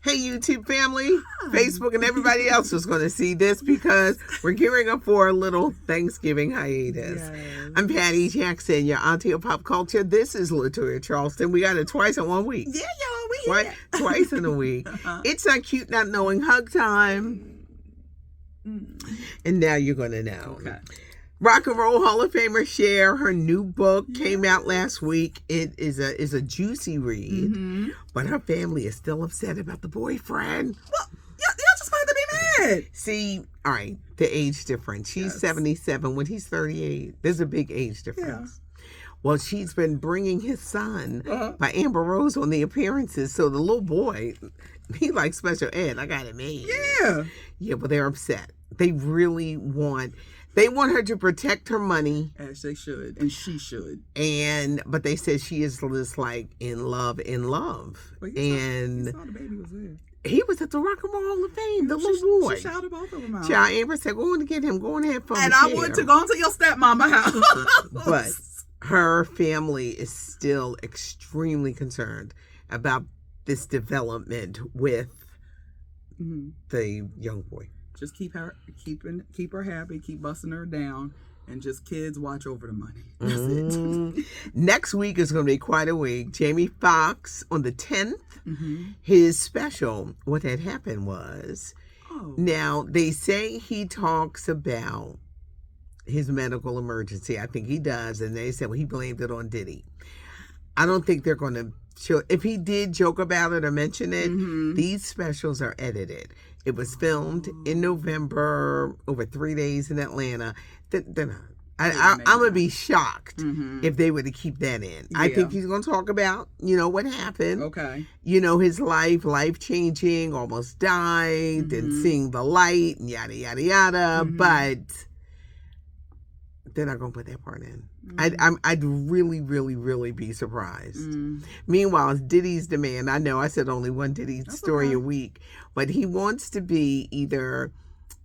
Hey, YouTube family, Facebook, and everybody else is going to see this because we're gearing up for a little Thanksgiving hiatus. Yes. I'm Patty Jackson, your auntie of pop culture. This is Latoya Charleston. We got it twice in 1 week. Yeah, y'all, we here. Twice in a week. It's not cute not knowing hug time. And now you're going to know. Okay. Rock and Roll Hall of Famer Cher, her new book came out last week. It is a juicy read, but her family is still upset about the boyfriend. Well, y'all just going to be mad. See, all right, the age difference. She's 77 when he's 38. There's a big age difference. Well, she's been bringing his son by Amber Rose on the appearances. So the little boy, he likes special ed. I got it made. Yeah, but they're upset. They really want... They want her to protect her money. As they should. And she should. But they said she is just like in love. Well, and you saw the baby was there. He was at the Rock and Roll Hall of Fame, the little boy. She shouted both of them out. Child, Amber said, go on to get him. Go on and have fun. And I want to go into your stepmama house. But her family is still extremely concerned about this development with the young boy. Just keep her happy, keep busting her down, and just kids watch over the money. That's it. Next week is going to be quite a week. Jamie Foxx on the 10th, his special, what had happened was, now they say he talks about his medical emergency. I think he does, and they said, well, he blamed it on Diddy. I don't think they're going to show, if he did joke about it or mention it, these specials are edited. It was filmed in November, over 3 days in Atlanta. I'm going to be shocked if they were to keep that in. I think he's going to talk about, what happened. Okay. His life-changing, almost died, and seeing the light, and yada, yada, yada. But they're not going to put that part in. I'd really, really, really be surprised. Meanwhile, Diddy's demand, I know I said only one Diddy story a week, but he wants to be either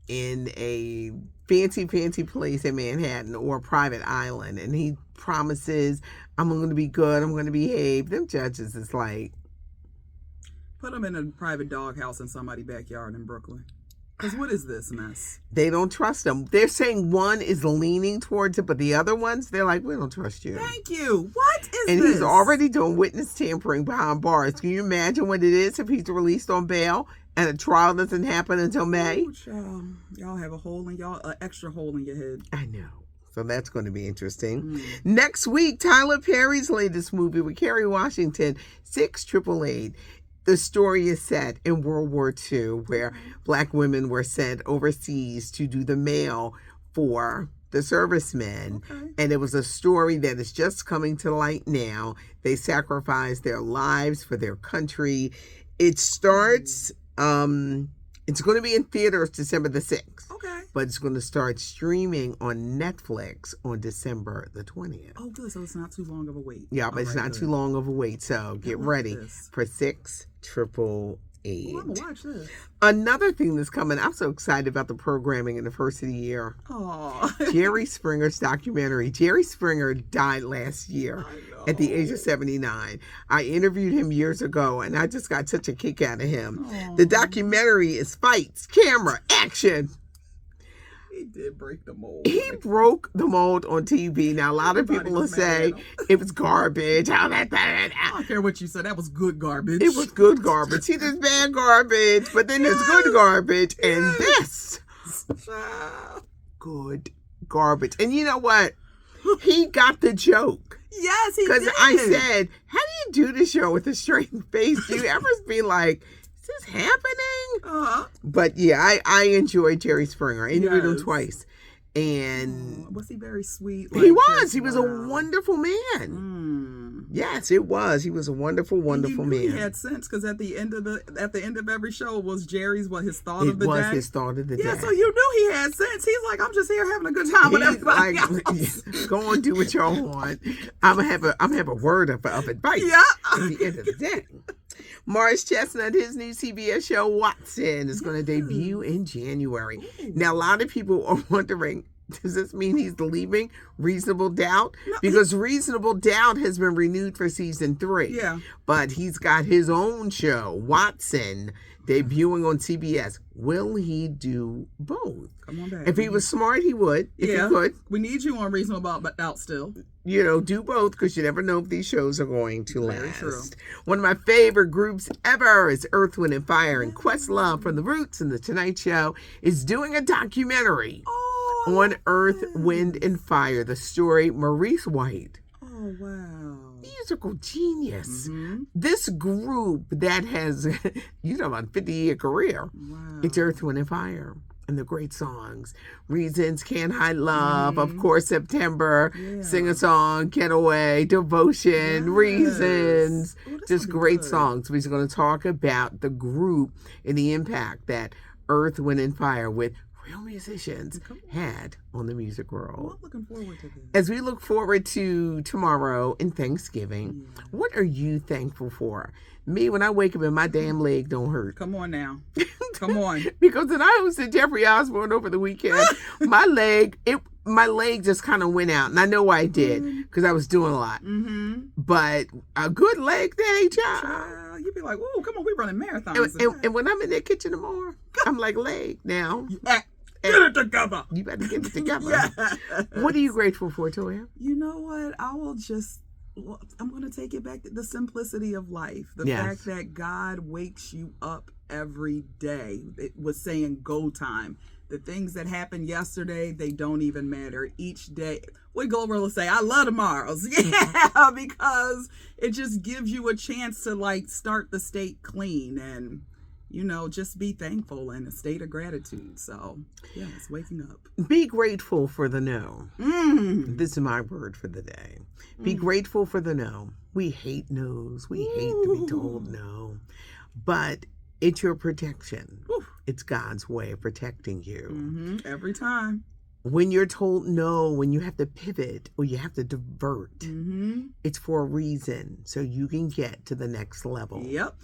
in a fancy place in Manhattan or a private island. And he promises, I'm going to be good, I'm going to behave. Them judges is like... Put him in a private doghouse in somebody's backyard in Brooklyn. Because what is this mess? They don't trust him. They're saying one is leaning towards it, but the other ones, they're like, we don't trust you. Thank you. What is this? And he's already doing witness tampering behind bars. Can you imagine what it is if he's released on bail and a trial doesn't happen until May? Oh, y'all have an extra hole in your head. I know. So that's going to be interesting. Next week, Tyler Perry's latest movie with Kerry Washington, 688. The story is set in World War II, where Black women were sent overseas to do the mail for the servicemen. And it was a story that is just coming to light now. They sacrificed their lives for their country. It starts, it's going to be in theaters December the 6th. But it's going to start streaming on Netflix on December the 20th. Oh, good. So it's not too long of a wait. Yeah, but it's not too long of a wait. So get ready for 688. Oh, I'm going to watch this. Another thing that's coming, I'm so excited about the programming in the first of the year. Oh. Jerry Springer's documentary. Jerry Springer died last year at the age of 79. I interviewed him years ago, and I just got such a kick out of him. The documentary is fights, camera, action. He did break the mold. He broke the mold on TV. Now, a lot of people will say it was garbage. I don't care what you said. That was good garbage. It was good garbage. See, there's bad garbage, but then there's good garbage. And this, good garbage. And you know what? He got the joke. Yes, he did. Because I said, how do you do the show with a straight face? Do you ever be like, is this happening? But yeah, I enjoyed Jerry Springer. I interviewed him twice. And was he very sweet? He was. He was a wonderful man. Yes, it was. He was a wonderful, wonderful man. He had sense because at the end of every show was Jerry's his thought of the day. It was his thought of the day. Yeah, so you knew he had sense. He's like, I'm just here having a good time with everybody else. Go on, do what y'all want. I'm gonna have a word of advice. Yeah. At the end of the day. Morris Chestnut, his new CBS show, Watson, is going to debut in January. Now, a lot of people are wondering, does this mean he's leaving Reasonable Doubt? Because Reasonable Doubt has been renewed for season 3. Yeah. But he's got his own show, Watson, debuting on CBS. Will he do both? Come on back. If he was smart, he would. If he could. We need you on Reasonable Doubt still. Do both, because you never know if these shows are going to last. Very true. One of my favorite groups ever is Earth, Wind, and Fire, and Questlove from The Roots and The Tonight Show is doing a documentary on Earth, Wind, and Fire. The story, Maurice White. Oh, wow. Musical genius. This group that has, about a 50-year career. Wow. It's Earth, Wind, and Fire. And the great songs. Reasons, Can't Hide Love, of course, September, Sing a Song, Get Away, Devotion, Reasons. Just great songs. We're going to talk about the group and the impact that Earth, Wind, and Fire with real musicians had on the music world. Well, I'm looking forward to this. As we look forward to tomorrow and Thanksgiving, what are you thankful for? Me, when I wake up and my damn leg don't hurt. Come on now. Come on. Because when I hosted Jeffrey Osborne over the weekend, my leg just kind of went out. And I know why I did, because I was doing a lot. But a good leg day, child. You'd be like, "Whoa, come on, we're running marathons." And when I'm in that kitchen tomorrow, I'm like, leg now. Get it together. You better get it together. Yes. What are you grateful for, Toya? You know what? I'm going to take it back to the simplicity of life. The fact that God wakes you up every day. It was saying go time. The things that happened yesterday, they don't even matter. Each day, what Glorilla say, I love tomorrows. Yeah, because it just gives you a chance to start the state clean and, just be thankful in a state of gratitude. So, it's waking up. Be grateful for the no. This is my word for the day. Be grateful for the no. We hate no's. We hate to be told no. But it's your protection. It's God's way of protecting you. Every time. When you're told no, when you have to pivot or you have to divert, it's for a reason, so you can get to the next level. Yep.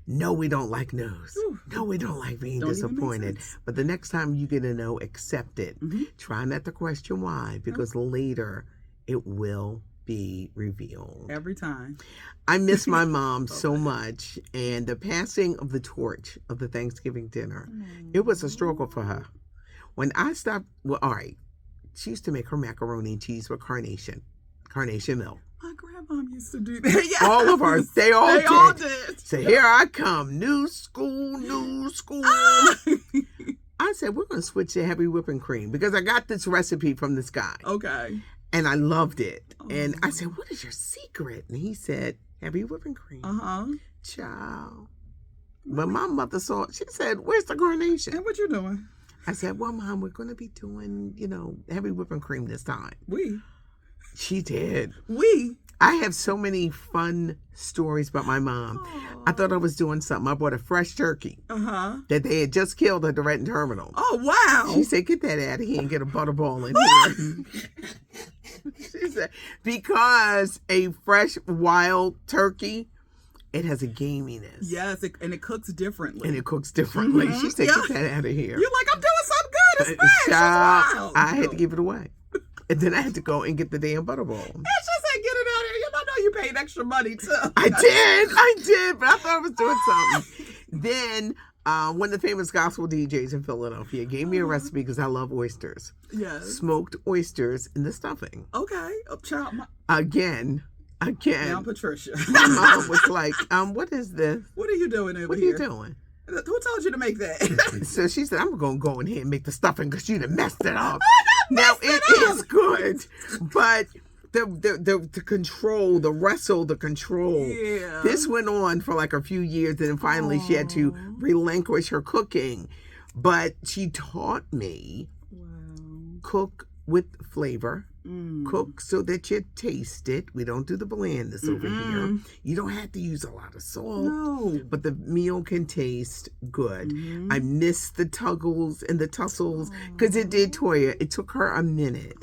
No, we don't like no's. No, we don't like being disappointed. But the next time you get a no, accept it. Try not to question why, because later it will be revealed. Every time. I miss my mom so much, and the passing of the torch of the Thanksgiving dinner, it was a struggle for her. When I stopped, she used to make her macaroni and cheese with carnation milk. My grandma used to do that. Yes. All of ours, they all did. So Yep. Here I come, new school. I said, we're going to switch to heavy whipping cream because I got this recipe from this guy. Okay. And I loved it. And I said, what is your secret? And he said, heavy whipping cream. Child. But my mother saw it. She said, where's the carnation? And what you doing? I said, well, Mom, we're going to be doing, heavy whipping cream this time. She did. I have so many fun stories about my mom. I thought I was doing something. I bought a fresh turkey that they had just killed at the Renton Terminal. Oh, wow. She said, get that out of here and get a butterball in here. She said, because a fresh wild turkey, it has a gaminess. Yes, and it cooks differently. She said, get that out of here. You're like, I'm doing something good. It's fresh. It's wild. I had to give it away. And then I had to go and get the damn butterball. And she said, get it out of here. I know you paid extra money, too. I did. But I thought I was doing something. Then one of the famous gospel DJs in Philadelphia gave me a recipe because I love oysters. Yes. Smoked oysters in the stuffing. Okay. Child. Again. Now, Patricia. My mom was like, what is this? What are you doing over here? What are you doing? Who told you to make that? So she said, I'm going to go in here and make the stuffing because you done messed it up. Now, it is good, but the control, the wrestle, the control. Yeah. This went on for like a few years, and then finally she had to relinquish her cooking. But she taught me cook with flavor. Cook so that you taste it. We don't do the blandness over here. You don't have to use a lot of salt, but the meal can taste good. I miss the tuggles and the tussles because it did, Toya. It took her a minute.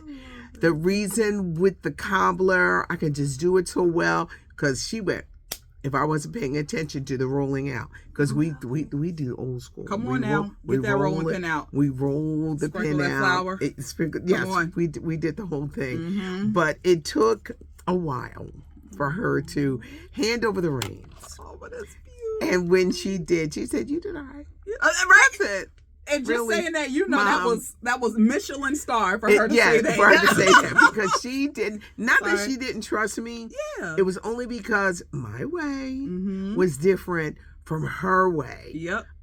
The reason with the cobbler, I could just do it so well because she went. If I wasn't paying attention to the rolling out, because we do old school. Come on now, get that rolling pin out. We roll the Sprinkle pin that out. Flour. Yes, we did the whole thing, but it took a while for her to hand over the reins. Oh, but that's beautiful. And when she did, she said, "You did all right." Right. That's it. And just Really, saying that, Mom, that was Michelin star for her to say that. For her to say that, because she didn't. Not Sorry. that she didn't trust me. Yeah. It was only because my way was different from her way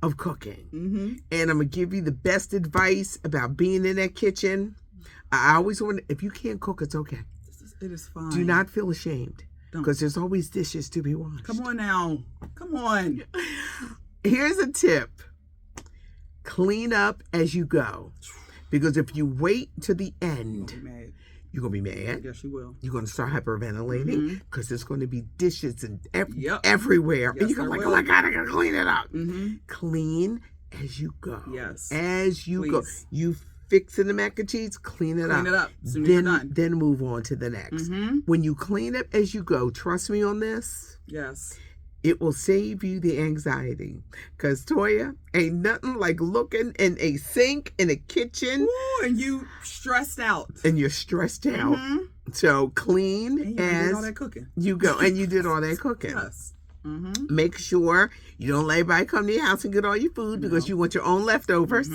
of cooking. And I'm gonna give you the best advice about being in that kitchen. I always want, if you can't cook, it's okay. It is fine. Do not feel ashamed, because there's always dishes to be washed. Come on now. Come on. Here's a tip. Clean up as you go. Because if you wait to the end, you're going to be mad. Yes, you will. You're going to start hyperventilating because there's going to be dishes and everywhere. Yes, and you're like, oh my God, I got to clean it up. Clean as you go. Yes. As you go. You fixing the mac and cheese, clean it up. Clean it up. Soon as you're done. Then move on to the next. When you clean up as you go, trust me on this. Yes. It will save you the anxiety. Because, Toya, ain't nothing like looking in a sink in a kitchen. Ooh, and you stressed out. And you're stressed out. So clean and you as did all that cooking. You go. And you did all that cooking. Yes. Make sure you don't let everybody come to your house and get all your food because you want your own leftovers.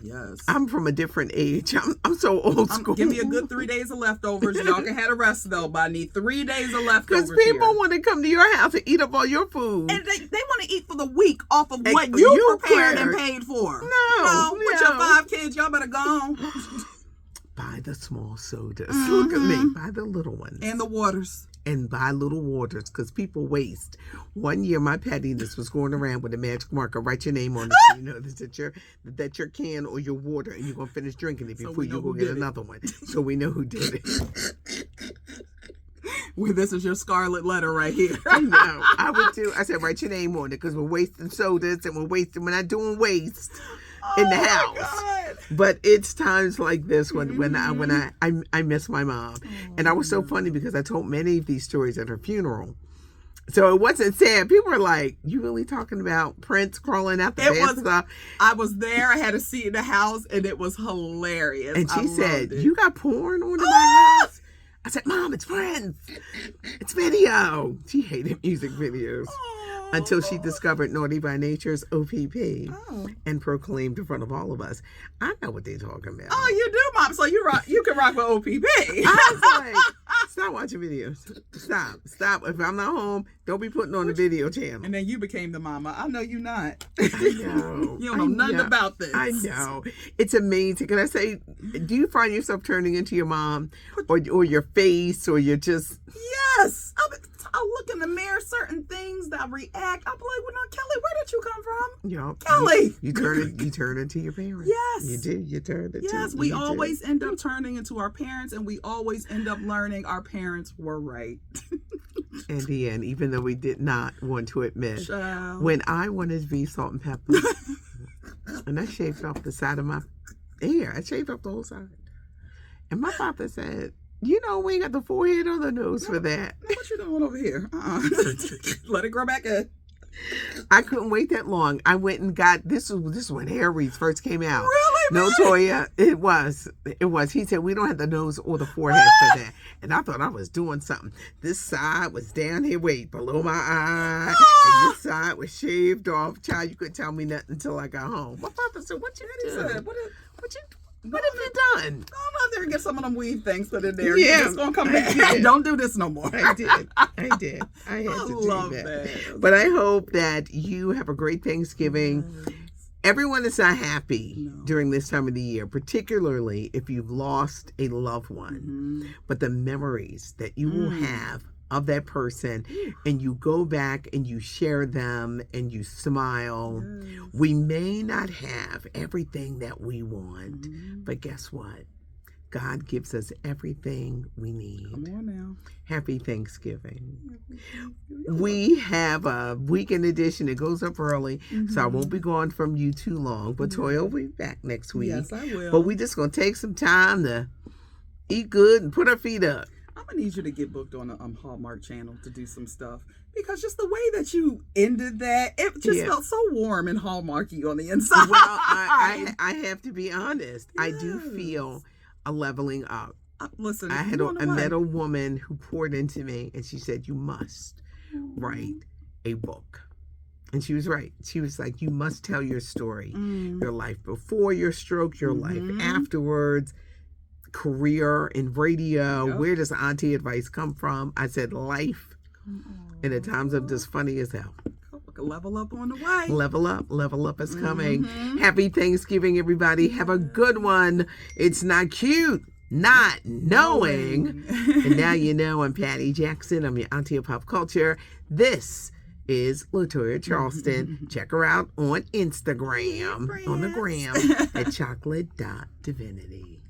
Yes. I'm from a different age. I'm so old school. Give me a good 3 days of leftovers. Y'all can have the rest though, but I need 3 days of leftovers. Because people want to come to your house and eat up all your food. And they want to eat for the week off of what you prepared and paid for. No. With your 5 kids, y'all better go on. Buy the small sodas. Look at me. Buy the little ones. And the waters. And buy little waters because people waste. One year, my pettiness was going around with a magic marker. Write your name on it so you know that your can or your water, and you're going to finish drinking it before you go get another one. So we know who did it. Well, this is your scarlet letter right here. No, I would do. I said, write your name on it because we're wasting sodas and we're not doing waste in the house. God. But it's times like this when I miss my mom. And I was so funny because I told many of these stories at her funeral. So it wasn't sad. People were like, you really talking about Prince crawling out the bathtub? I was there. I had a seat in the house and it was hilarious. And she said, you got porn on in my house? I said, Mom, it's Prince. It's video. She hated music videos. Until she discovered Naughty by Nature's OPP and proclaimed in front of all of us, I know what they're talking about. Oh, you do, Mom. So you can rock with OPP. I was like, stop watching videos. Stop. If I'm not home, don't be putting on the video channel. And then you became the mama. I know you not. I know. You don't know nothing about this. I know. It's amazing. Can I say, do you find yourself turning into your mom or your face or you're just... Yes. I look in the mirror, certain things that I react. I'm like, well, now, Kelly, where did you come from? Kelly. You turn into your parents. Yes. You do. You turn into. Yes, we always end up turning into our parents, and we always end up learning our parents were right. In the end, even though we did not want to admit, when I wanted to be salt and pepper, and I shaved off the side of my hair, I shaved off the whole side, and my father said, you know, we ain't got the forehead or the nose for that. What you doing over here? Let it grow back in. I couldn't wait that long. I went and got, this was when hair wreaths first came out. Really? No, Toya, it was. He said, we don't have the nose or the forehead for that. And I thought I was doing something. This side was down here, below my eye. And this side was shaved off. Child, you couldn't tell me nothing until I got home. My father said, what you doing? What have you done? Go out there and get some of them weave things put in there. Yeah, you're just gonna come back. Don't do this no more. I did. I had to do that. But I hope that you have a great Thanksgiving. Yes. Everyone is not happy during this time of the year, particularly if you've lost a loved one. But the memories that you will have of that person, and you go back and you share them and you smile. Yes. We may not have everything that we want, but guess what? God gives us everything we need. Come on now. Happy Thanksgiving. We have a weekend edition. It goes up early, so I won't be gone from you too long. But Toya will be back next week. Yes, I will. But we just going to take some time to eat good and put our feet up. I'm going to need you to get booked on a Hallmark channel to do some stuff. Because just the way that you ended that, it just felt so warm and Hallmarky on the inside. Well, I have to be honest. Yes. I do feel a leveling up. Listen, I met a woman who poured into me, and she said, you must write a book. And she was right. She was like, you must tell your story. Your life before your stroke, your life afterwards, career in radio. Yep. Where does auntie advice come from? I said life. And at times I'm just funny as hell. Level up on the way. Level up is coming. Happy Thanksgiving, everybody. Have a good one. It's not cute not knowing. And now you know. I'm Patty Jackson. I'm your auntie of pop culture. This is Latoya Charleston. Check her out on Instagram, on the gram, at chocolate.divinity.